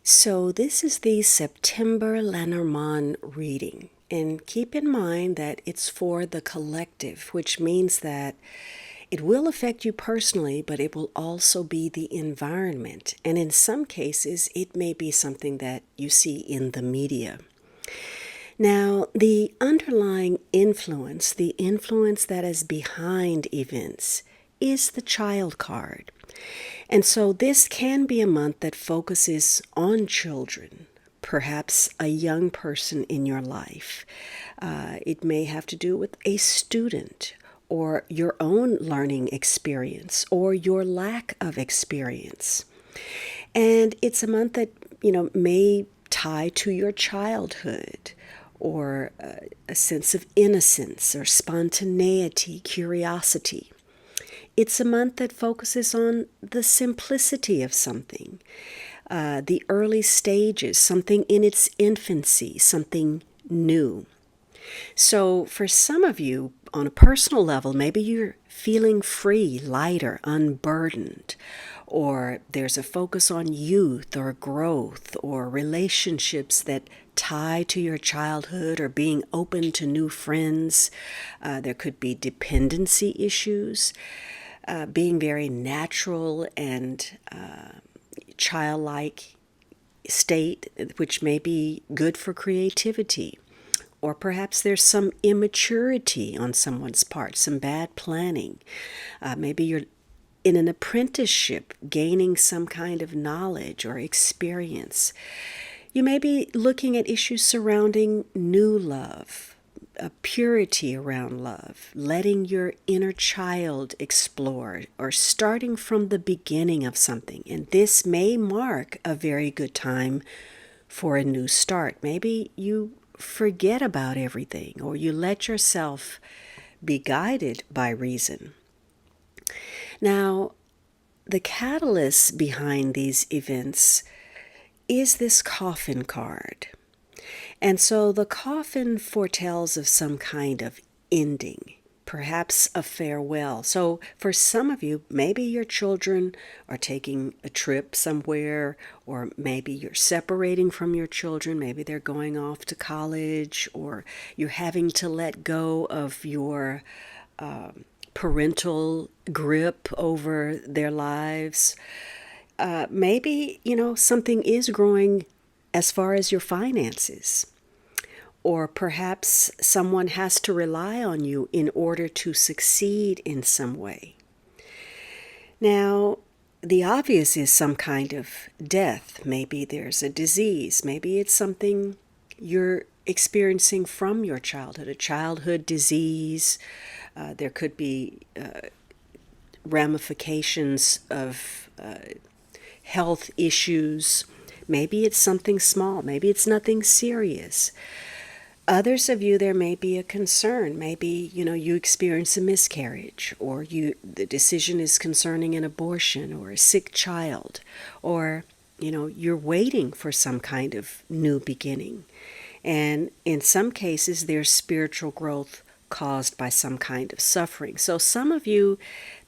So, this is the September Lenormand reading. And keep in mind that it's for the collective, which means that it will affect you personally, but it will also be the environment. And in some cases, it may be something that you see in the media. Now, the underlying influence, the influence that is behind events, is the child card. And so this can be a month that focuses on children, perhaps a young person in your life. It may have to do with a student or your own learning experience or your lack of experience. And it's a month that, may tie to your childhood or a sense of innocence or spontaneity, curiosity. It's a month that focuses on the simplicity of something, the early stages, something in its infancy, something new. So, for some of you, on a personal level, maybe you're feeling free, lighter, unburdened, or there's a focus on youth or growth or relationships that tie to your childhood or being open to new friends. There could be dependency issues, being very natural and childlike state, which may be good for creativity. Or perhaps there's some immaturity on someone's part, some bad planning. Maybe you're in an apprenticeship, gaining some kind of knowledge or experience. You may be looking at issues surrounding new love, a purity around love, letting your inner child explore, or starting from the beginning of something. And this may mark a very good time for a new start. Maybe you forget about everything, or you let yourself be guided by reason. Now, the catalyst behind these events is this coffin card. And so the coffin foretells of some kind of ending, perhaps a farewell. So for some of you, maybe your children are taking a trip somewhere, or maybe you're separating from your children. Maybe they're going off to college, or you're having to let go of your parental grip over their lives. Maybe, something is growing as far as your finances. Or perhaps someone has to rely on you in order to succeed in some way. Now, the obvious is some kind of death. Maybe there's a disease. Maybe it's something you're experiencing from your childhood, a childhood disease. There could be ramifications of health issues. Maybe it's something small. Maybe it's nothing serious. Others of you, there may be a concern. Maybe, you experience a miscarriage, or the decision is concerning an abortion or a sick child, or, you're waiting for some kind of new beginning. And in some cases, there's spiritual growth caused by some kind of suffering. So some of you,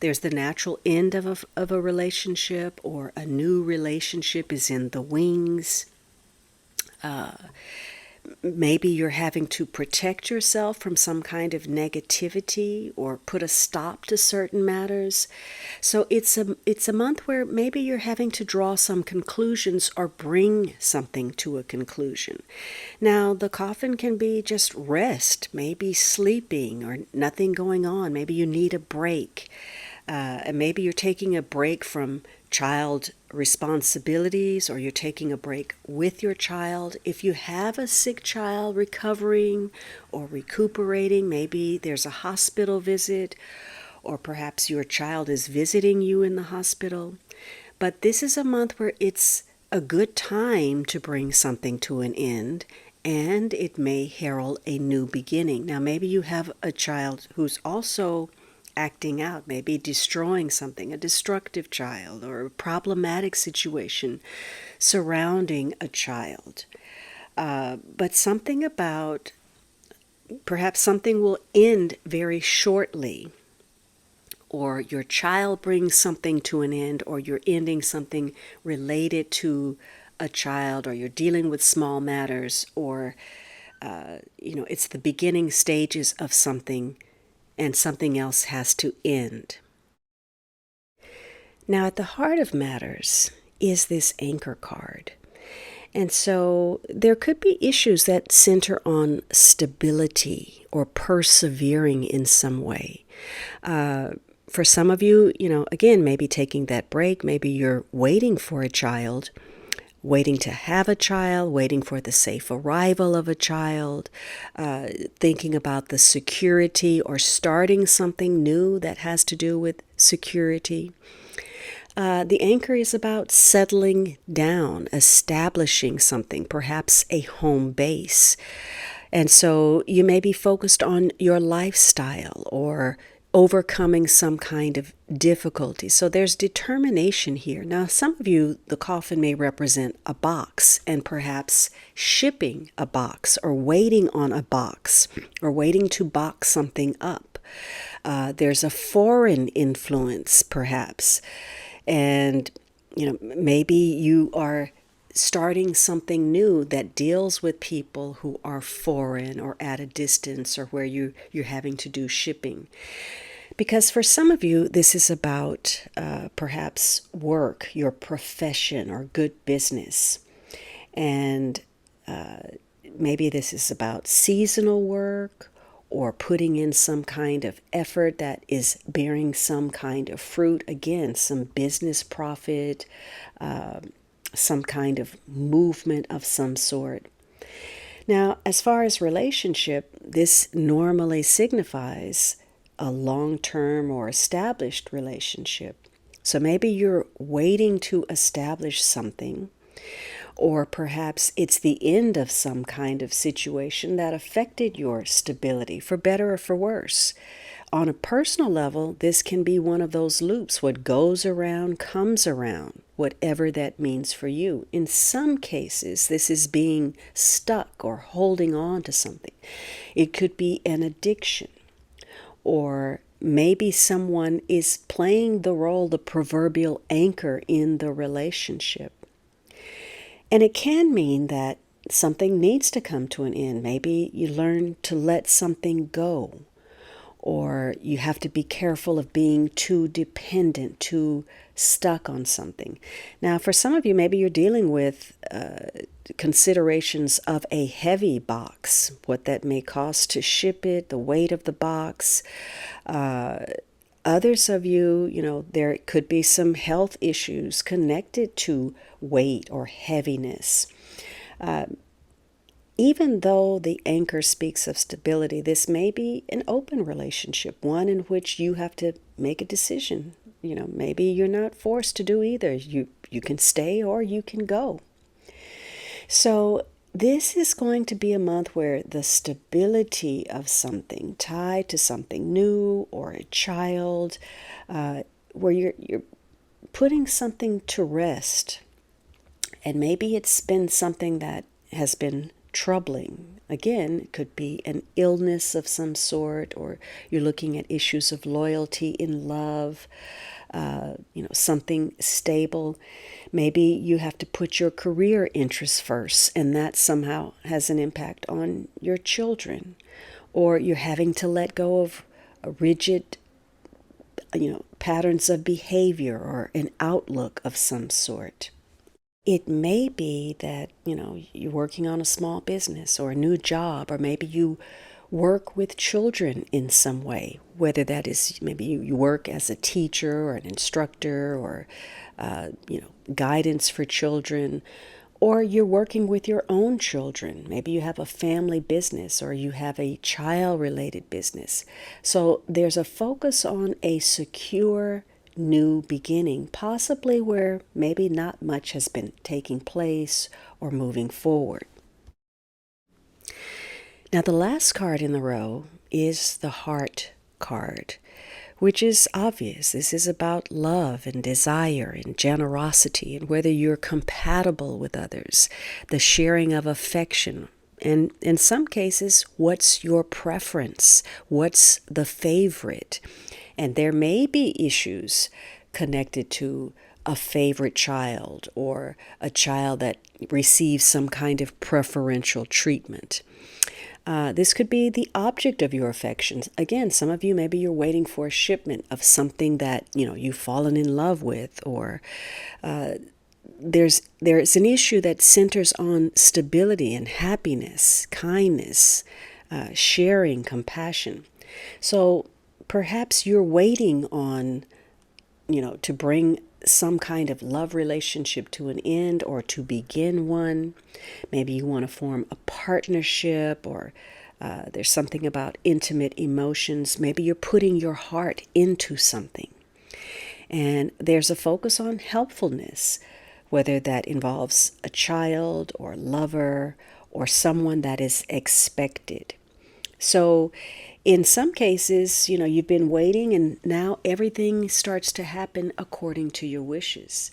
there's the natural end of a relationship, or a new relationship is in the wings. Maybe you're having to protect yourself from some kind of negativity or put a stop to certain matters. So it's a month where maybe you're having to draw some conclusions or bring something to a conclusion. Now, the coffin can be just rest, maybe sleeping or nothing going on. Maybe you need a break. And maybe you're taking a break from child responsibilities, or you're taking a break with your child. If you have a sick child recovering or recuperating, maybe there's a hospital visit, or perhaps your child is visiting you in the hospital. But this is a month where it's a good time to bring something to an end, and it may herald a new beginning. Now, maybe you have a child who's also acting out, maybe destroying something, a destructive child, or a problematic situation surrounding a child. But something about, perhaps something will end very shortly, or your child brings something to an end, or you're ending something related to a child, or you're dealing with small matters, or it's the beginning stages of something and something else has to end. Now, at the heart of matters is this anchor card. And so there could be issues that center on stability or persevering in some way. For some of you, again, maybe taking that break, maybe you're waiting for a child, waiting to have a child, waiting for the safe arrival of a child, thinking about the security or starting something new that has to do with security. The anchor is about settling down, establishing something, perhaps a home base. And so you may be focused on your lifestyle or overcoming some kind of difficulty. So there's determination here. Now, some of you, the coffin may represent a box, and perhaps shipping a box or waiting on a box or waiting to box something up. There's a foreign influence, perhaps. And, maybe you are starting something new that deals with people who are foreign or at a distance, or where you're having to do shipping. Because for some of you, this is about perhaps work, your profession, or good business. And maybe this is about seasonal work, or putting in some kind of effort that is bearing some kind of fruit. Again, some business profit, some kind of movement of some sort. Now, as far as relationship, this normally signifies a long-term or established relationship. So maybe you're waiting to establish something, or perhaps it's the end of some kind of situation that affected your stability, for better or for worse. On a personal level, this can be one of those loops. What goes around comes around, whatever that means for you. In some cases, this is being stuck or holding on to something. It could be an addiction, or maybe someone is playing the role, the proverbial anchor in the relationship. And it can mean that something needs to come to an end. Maybe you learn to let something go, or you have to be careful of being too dependent, too stuck on something. Now, for some of you, maybe you're dealing with considerations of a heavy box, what that may cost to ship it, the weight of the box. Others of you, there could be some health issues connected to weight or heaviness. Even though the anchor speaks of stability, this may be an open relationship, one in which you have to make a decision. Maybe you're not forced to do either. You can stay or you can go. So this is going to be a month where the stability of something tied to something new or a child, where you're putting something to rest. And maybe it's been something that has been troubling. Again, it could be an illness of some sort, or you're looking at issues of loyalty in love, something stable. Maybe you have to put your career interests first, and that somehow has an impact on your children. Or you're having to let go of a rigid, patterns of behavior or an outlook of some sort. It may be that, you're working on a small business or a new job, or maybe you work with children in some way, whether that is maybe you work as a teacher or an instructor, or, guidance for children, or you're working with your own children. Maybe you have a family business, or you have a child-related business. So there's a focus on a secure new beginning, possibly where maybe not much has been taking place or moving forward. Now, the last card in the row is the Heart card, which is obvious. This is about love and desire and generosity, and whether you're compatible with others, the sharing of affection. And in some cases, what's your preference? What's the favorite? And there may be issues connected to a favorite child or a child that receives some kind of preferential treatment. This could be the object of your affections. Again, some of you, maybe you're waiting for a shipment of something that, you've fallen in love with, or there's an issue that centers on stability and happiness, kindness, sharing, compassion. So perhaps you're waiting on, to bring some kind of love relationship to an end or to begin one. Maybe you want to form a partnership, or there's something about intimate emotions. Maybe you're putting your heart into something. And there's a focus on helpfulness, whether that involves a child or lover or someone that is expected. So in some cases, you've been waiting and now everything starts to happen according to your wishes.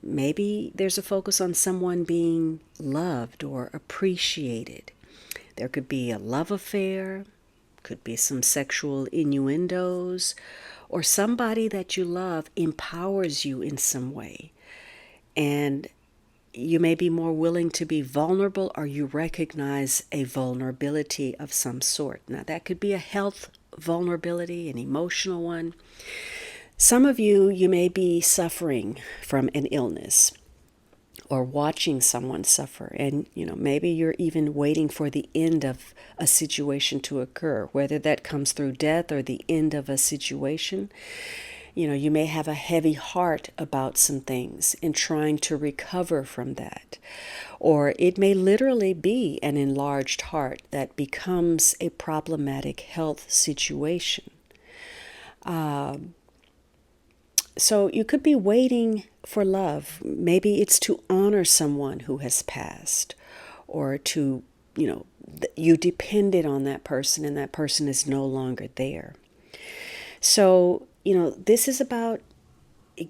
Maybe there's a focus on someone being loved or appreciated. There could be a love affair, could be some sexual innuendos, or somebody that you love empowers you in some way. And you may be more willing to be vulnerable, or you recognize a vulnerability of some sort. Now, that could be a health vulnerability, an emotional one. Some of you may be suffering from an illness or watching someone suffer, and maybe you're even waiting for the end of a situation to occur, whether that comes through death or the end of a situation. You may have a heavy heart about some things and trying to recover from that. Or it may literally be an enlarged heart that becomes a problematic health situation. So you could be waiting for love. Maybe it's to honor someone who has passed, or to, you depended on that person and that person is no longer there. So, this is about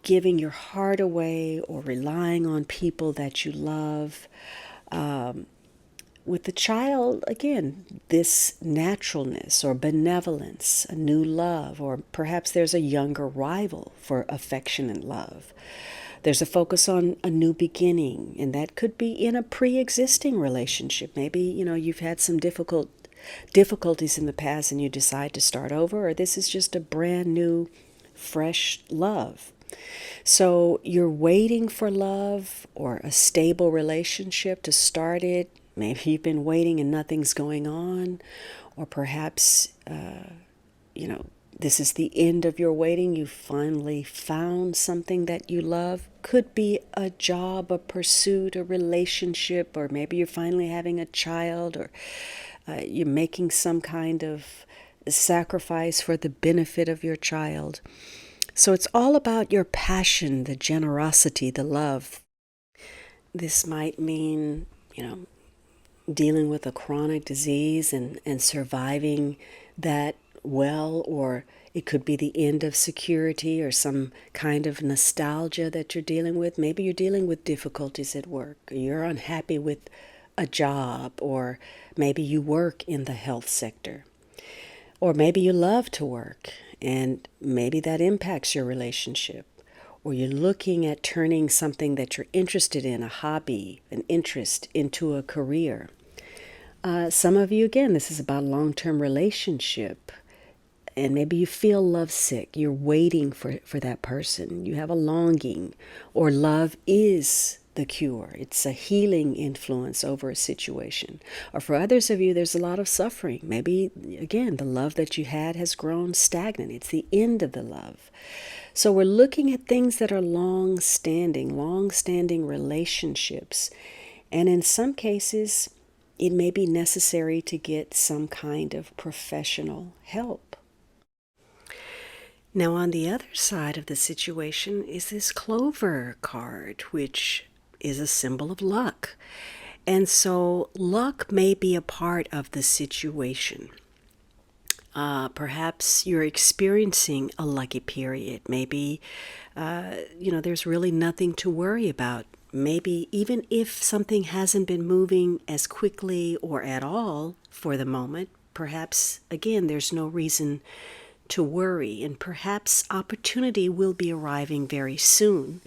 giving your heart away or relying on people that you love. With the child, again, this naturalness or benevolence, a new love, or perhaps there's a younger rival for affection and love. There's a focus on a new beginning, and that could be in a pre-existing relationship. Maybe, you've had some difficulties in the past and you decide to start over, or this is just a brand new, fresh love. So you're waiting for love or a stable relationship to start it. Maybe you've been waiting and nothing's going on, or perhaps, this is the end of your waiting. You finally found something that you love. Could be a job, a pursuit, a relationship, or maybe you're finally having a child, or you're making some kind of sacrifice for the benefit of your child. So it's all about your passion, the generosity, the love. This might mean, dealing with a chronic disease and surviving that well, or it could be the end of security or some kind of nostalgia that you're dealing with. Maybe you're dealing with difficulties at work, or you're unhappy with a job, or maybe you work in the health sector, or maybe you love to work and maybe that impacts your relationship, or you're looking at turning something that you're interested in, a hobby, an interest, into a career. Some of you, again, this is about a long-term relationship, and maybe you feel lovesick. You're waiting for that person. You have a longing, or love is the cure. It's a healing influence over a situation. Or for others of you, there's a lot of suffering. Maybe, again, the love that you had has grown stagnant. It's the end of the love. So we're looking at things that are long-standing relationships. And in some cases, it may be necessary to get some kind of professional help. Now, on the other side of the situation is this clover card, which is a symbol of luck. And so luck may be a part of the situation. Perhaps you're experiencing a lucky period. Maybe, there's really nothing to worry about. Maybe even if something hasn't been moving as quickly or at all for the moment, perhaps, again, there's no reason to worry, and perhaps opportunity will be arriving very soon.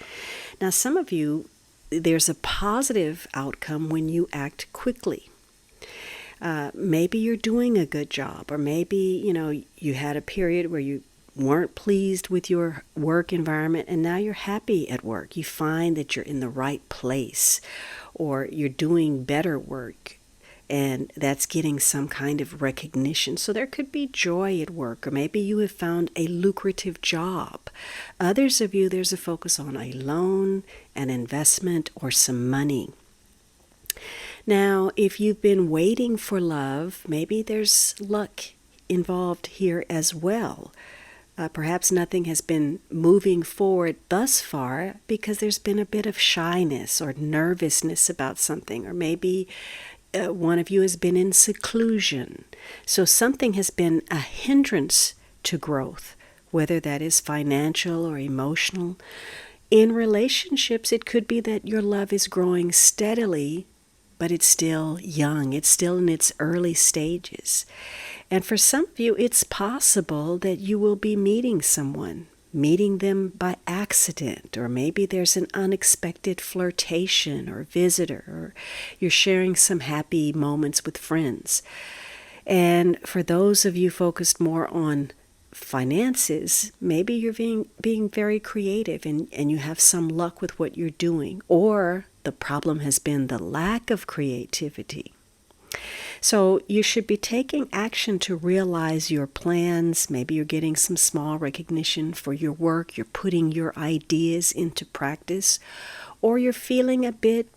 Now, some of you, there's a positive outcome when you act quickly. Maybe you're doing a good job, or maybe, you had a period where you weren't pleased with your work environment and now you're happy at work. You find that you're in the right place, or you're doing better work, and that's getting some kind of recognition. So there could be joy at work, or maybe you have found a lucrative job. Others of you, there's a focus on a loan, an investment, or some money. Now, if you've been waiting for love, maybe there's luck involved here as well. Perhaps nothing has been moving forward thus far because there's been a bit of shyness or nervousness about something, or maybe one of you has been in seclusion. So something has been a hindrance to growth, whether that is financial or emotional. In relationships, it could be that your love is growing steadily, but it's still young. It's still in its early stages. And for some of you, it's possible that you will be meeting someone, meeting them by accident, or maybe there's an unexpected flirtation or visitor, or you're sharing some happy moments with friends. And for those of you focused more on finances, maybe you're being very creative and you have some luck with what you're doing, or the problem has been the lack of creativity. So you should be taking action to realize your plans. Maybe you're getting some small recognition for your work. You're putting your ideas into practice. Or you're feeling a bit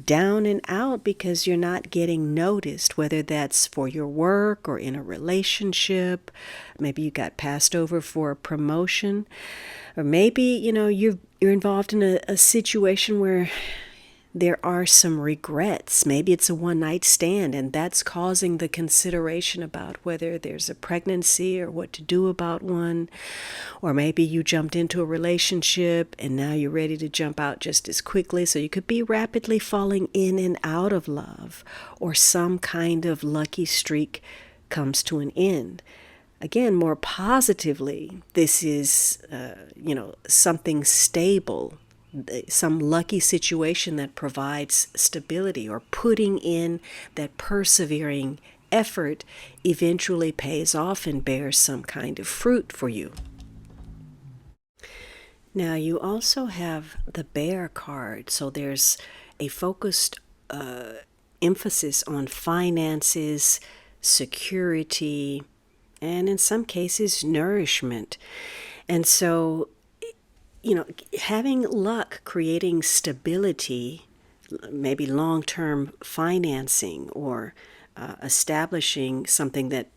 down and out because you're not getting noticed, whether that's for your work or in a relationship. Maybe you got passed over for a promotion. Or maybe, you're involved in a situation where there are some regrets. Maybe it's a one-night stand, and that's causing the consideration about whether there's a pregnancy or what to do about one. Or maybe you jumped into a relationship and now you're ready to jump out just as quickly. So you could be rapidly falling in and out of love, or some kind of lucky streak comes to an end. Again, more positively, this is, something stable, some lucky situation that provides stability, or putting in that persevering effort eventually pays off and bears some kind of fruit for you. Now, you also have the Bear card, so there's a focused emphasis on finances, security, and in some cases, nourishment. And so having luck creating stability, maybe long-term financing, or establishing something that,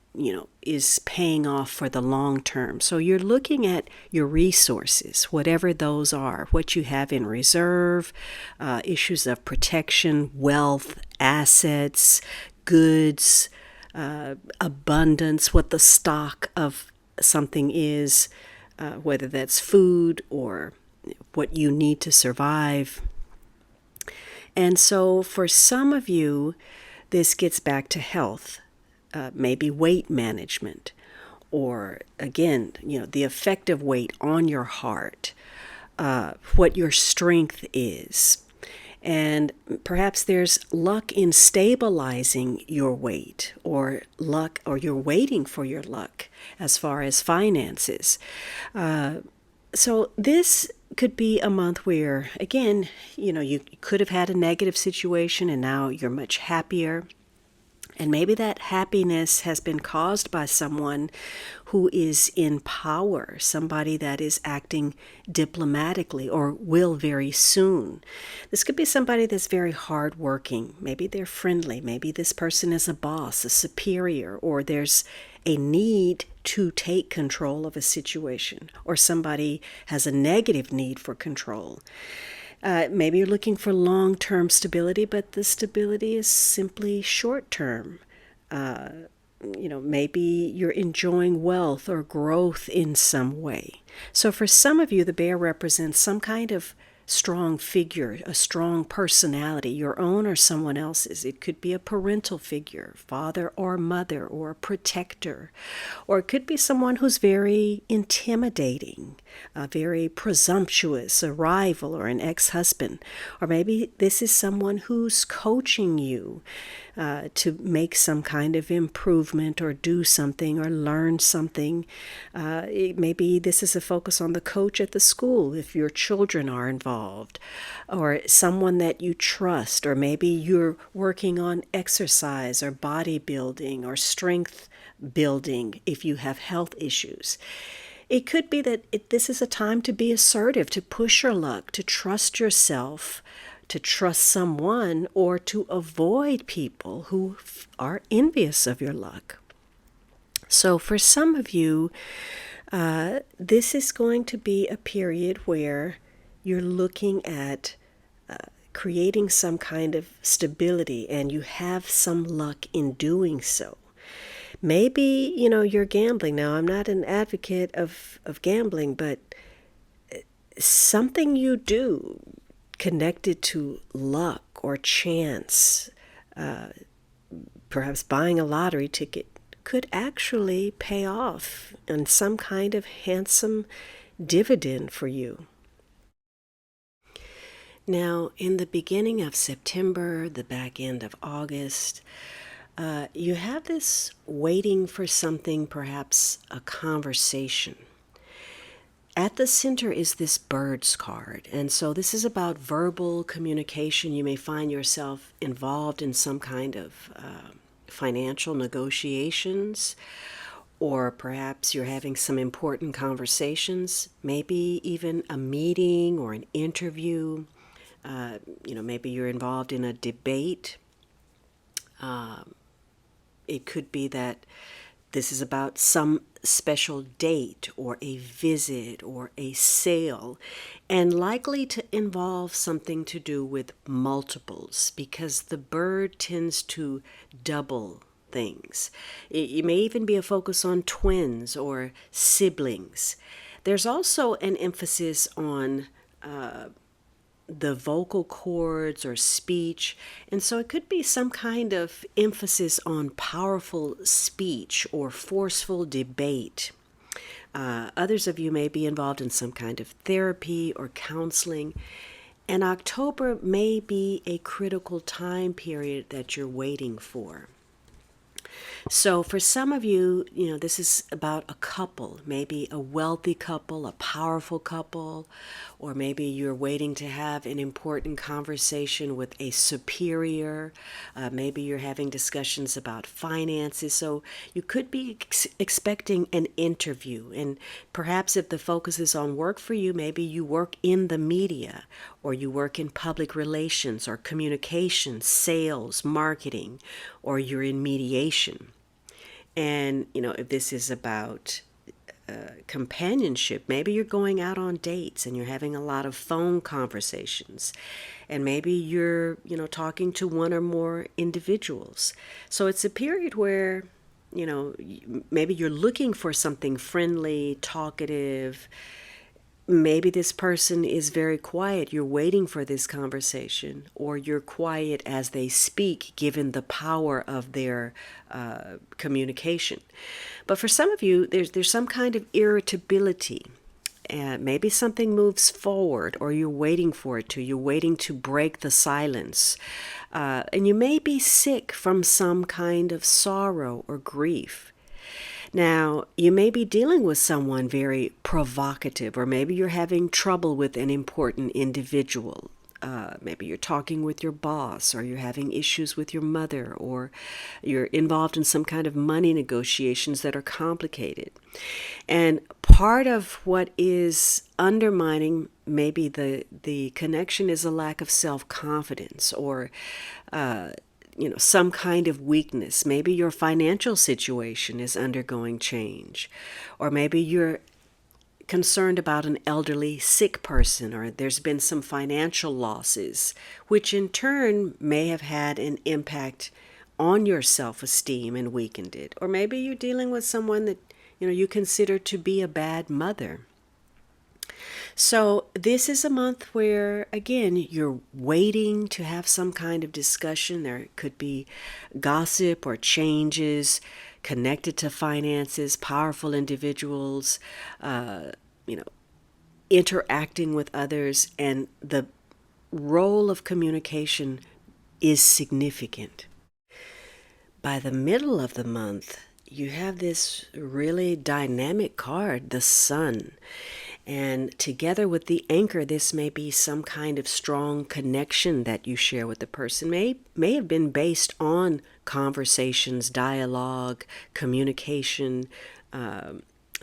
is paying off for the long term. So you're looking at your resources, whatever those are, what you have in reserve, issues of protection, wealth, assets, goods, abundance, what the stock of something is, whether that's food or what you need to survive. And so for some of you, this gets back to health, maybe weight management, or again, the effect of weight on your heart, what your strength is. And perhaps there's luck in stabilizing your weight, or luck, or you're waiting for your luck as far as finances. So this could be a month where, again, you could have had a negative situation and now you're much happier. And maybe that happiness has been caused by someone who is in power, somebody that is acting diplomatically or will very soon. This could be somebody that's very hardworking. Maybe they're friendly. Maybe this person is a boss, a superior, or there's a need to take control of a situation, or somebody has a negative need for control. Maybe you're looking for long-term stability, but the stability is simply short-term. Maybe you're enjoying wealth or growth in some way. So for some of you, the bear represents some kind of strong figure, a strong personality, your own or someone else's. It could be a parental figure, father or mother, or a protector. Or it could be someone who's very intimidating, very presumptuous, a rival or an ex-husband. Or maybe this is someone who's coaching you to make some kind of improvement or do something or learn something. Maybe this is a focus on the coach at the school if your children are involved, or someone that you trust, or maybe you're working on exercise or bodybuilding or strength building if you have health issues. It could be that this is a time to be assertive, to push your luck, to trust yourself, to trust someone, or to avoid people who are envious of your luck. So for some of you, this is going to be a period where you're looking at creating some kind of stability, and you have some luck in doing so. Maybe, you're gambling. Now, I'm not an advocate of gambling, but something you do connected to luck or chance, perhaps buying a lottery ticket, could actually pay off in some kind of handsome dividend for you. Now, in the beginning of September, the back end of August, you have this waiting for something, perhaps a conversation. At the center is this birds card, and so this is about verbal communication. You may find yourself involved in some kind of financial negotiations, or perhaps you're having some important conversations, maybe even a meeting or an interview. Maybe you're involved in a debate. It could be that this is about some special date or a visit or a sale, and likely to involve something to do with multiples, because the bird tends to double things. It may even be a focus on twins or siblings. There's also an emphasis on the vocal cords or speech, and so it could be some kind of emphasis on powerful speech or forceful debate. Others of you may be involved in some kind of therapy or counseling, and October may be a critical time period that you're waiting for. So for some of you, this is about a couple, maybe a wealthy couple, a powerful couple, or maybe you're waiting to have an important conversation with a superior. Maybe you're having discussions about finances. So you could be expecting an interview. And perhaps if the focus is on work for you, maybe you work in the media, or you work in public relations or communications, sales, marketing, or you're in mediation. And, if this is about companionship, maybe you're going out on dates and you're having a lot of phone conversations. And maybe you're, talking to one or more individuals. So it's a period where, maybe you're looking for something friendly, talkative. Maybe this person is very quiet. You're waiting for this conversation, or you're quiet as they speak, given the power of their communication. But for some of you, there's some kind of irritability. And maybe something moves forward, or you're waiting for it to. You're waiting to break the silence. And you may be sick from some kind of sorrow or grief. Now, you may be dealing with someone very provocative, or maybe you're having trouble with an important individual. Maybe you're talking with your boss, or you're having issues with your mother, or you're involved in some kind of money negotiations that are complicated. And part of what is undermining maybe the connection is a lack of self-confidence, or some kind of weakness. Maybe your financial situation is undergoing change, or maybe you're concerned about an elderly sick person, or there's been some financial losses, which in turn may have had an impact on your self-esteem and weakened it. Or maybe you're dealing with someone that you consider to be a bad mother. So, this is a month where, again, you're waiting to have some kind of discussion. There could be gossip or changes connected to finances, powerful individuals, uh, you know, interacting with others, and the role of communication is significant. By the middle of the month, you have this really dynamic card, the Sun. And together with the anchor, this may be some kind of strong connection that you share with the person. May have been based on conversations, dialogue, communication,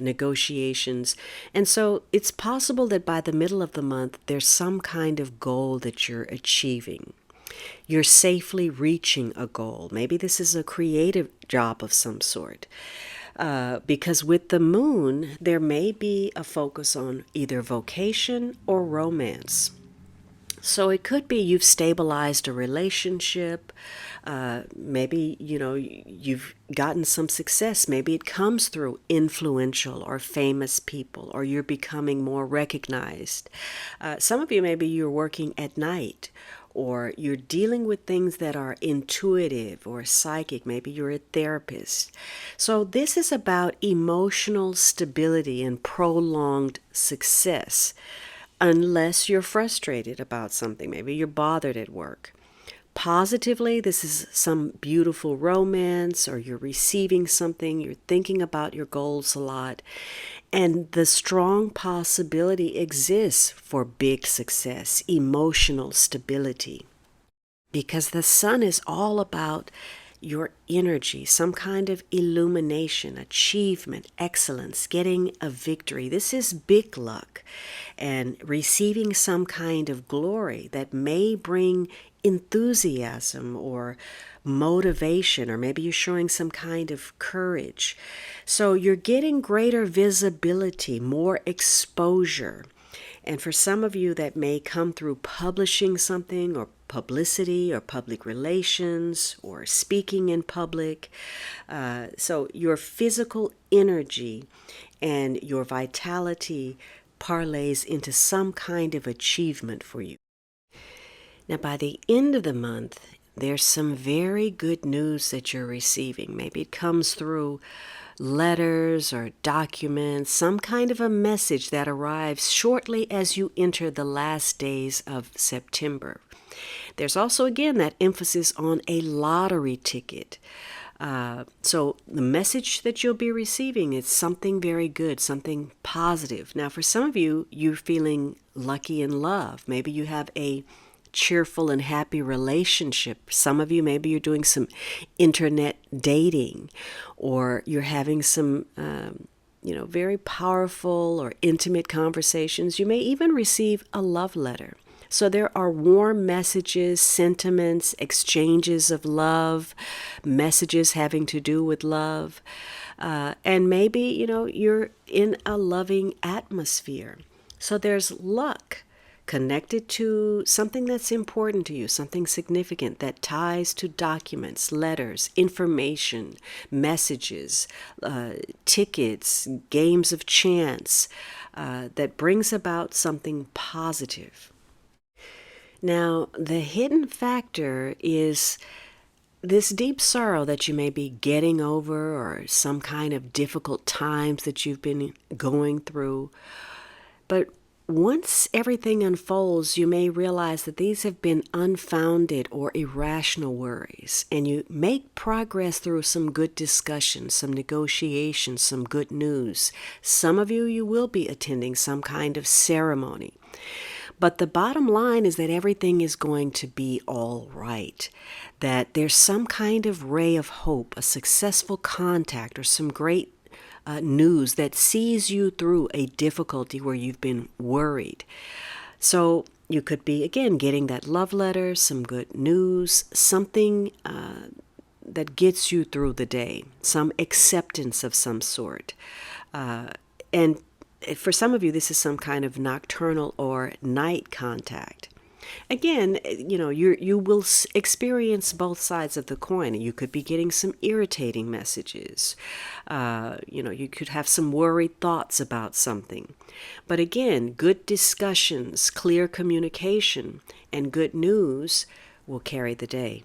negotiations. And so it's possible that by the middle of the month, there's some kind of goal that you're achieving. You're safely reaching a goal. Maybe this is a creative job of some sort. Because with the moon, there may be a focus on either vocation or romance. So it could be you've stabilized a relationship. Maybe, you've gotten some success. Maybe it comes through influential or famous people, or you're becoming more recognized. Some of you, maybe you're working at night, or you're dealing with things that are intuitive or psychic. Maybe you're a therapist. So this is about emotional stability and prolonged success, unless you're frustrated about something. Maybe you're bothered at work. Positively, this is some beautiful romance, or you're receiving something, you're thinking about your goals a lot, and the strong possibility exists for big success, emotional stability, because the sun is all about your energy, some kind of illumination, achievement, excellence, getting a victory. This is big luck, and receiving some kind of glory that may bring enthusiasm or motivation, or maybe you're showing some kind of courage. So you're getting greater visibility, more exposure. And for some of you, that may come through publishing something, or publicity, or public relations, or speaking in public. So your physical energy and your vitality parlays into some kind of achievement for you. Now, by the end of the month, there's some very good news that you're receiving. Maybe it comes through letters or documents, some kind of a message that arrives shortly as you enter the last days of September. There's also, again, that emphasis on a lottery ticket. So the message that you'll be receiving is something very good, something positive. Now, for some of you, you're feeling lucky in love. Maybe you have a cheerful and happy relationship. Some of you, maybe you're doing some internet dating, or you're having some, very powerful or intimate conversations. You may even receive a love letter. So there are warm messages, sentiments, exchanges of love, messages having to do with love. And maybe, you're in a loving atmosphere. So there's luck connected to something that's important to you, something significant that ties to documents, letters, information, messages, tickets, games of chance, that brings about something positive. Now, the hidden factor is this deep sorrow that you may be getting over, or some kind of difficult times that you've been going through. But once everything unfolds, you may realize that these have been unfounded or irrational worries, and you make progress through some good discussions, some negotiations, some good news. Some of you, you will be attending some kind of ceremony. But the bottom line is that everything is going to be all right, that there's some kind of ray of hope, a successful contact, or some great news that sees you through a difficulty where you've been worried. So you could be, again, getting that love letter, some good news, something that gets you through the day, some acceptance of some sort. And for some of you, this is some kind of nocturnal or night contact. Again, you will experience both sides of the coin. You could be getting some irritating messages. You could have some worried thoughts about something. But again, good discussions, clear communication, and good news will carry the day.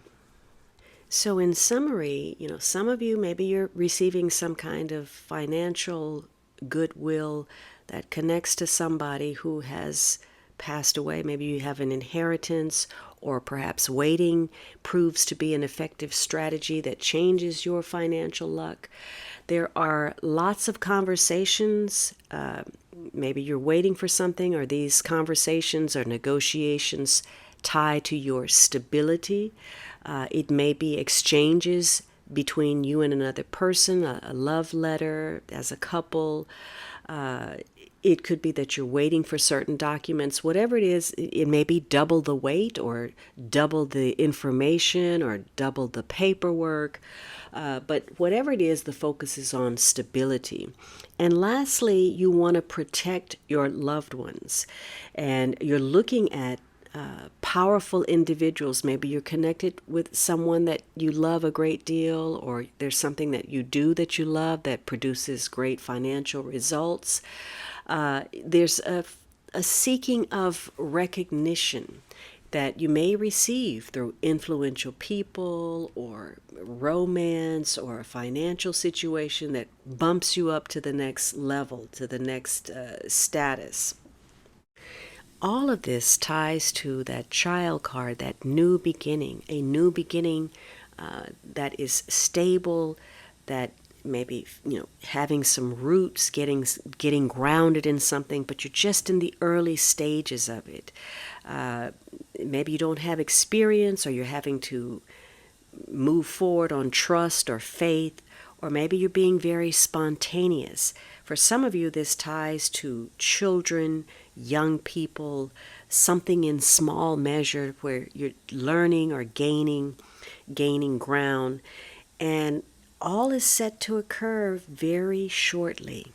So, in summary, some of you, maybe you're receiving some kind of financial goodwill that connects to somebody who has passed away. Maybe you have an inheritance, or perhaps waiting proves to be an effective strategy that changes your financial luck. There are lots of conversations. Maybe you're waiting for something, or these conversations or negotiations tie to your stability. It may be exchanges between you and another person, a love letter as a couple. It could be that you're waiting for certain documents. Whatever it is, it may be double the weight, or double the information, or double the paperwork. But whatever it is, the focus is on stability. And lastly, you want to protect your loved ones. And you're looking at powerful individuals. Maybe you're connected with someone that you love a great deal, or there's something that you do that you love that produces great financial results. There's a seeking of recognition that you may receive through influential people, or romance, or a financial situation that bumps you up to the next level, to the next status. All of this ties to that child card, that new beginning, a new beginning that is stable, that maybe having some roots, getting grounded in something, but you're just in the early stages of it. Maybe you don't have experience, or you're having to move forward on trust or faith, or maybe you're being very spontaneous. For some of you, this ties to children, young people, something in small measure where you're learning or gaining ground. And all is set to occur very shortly.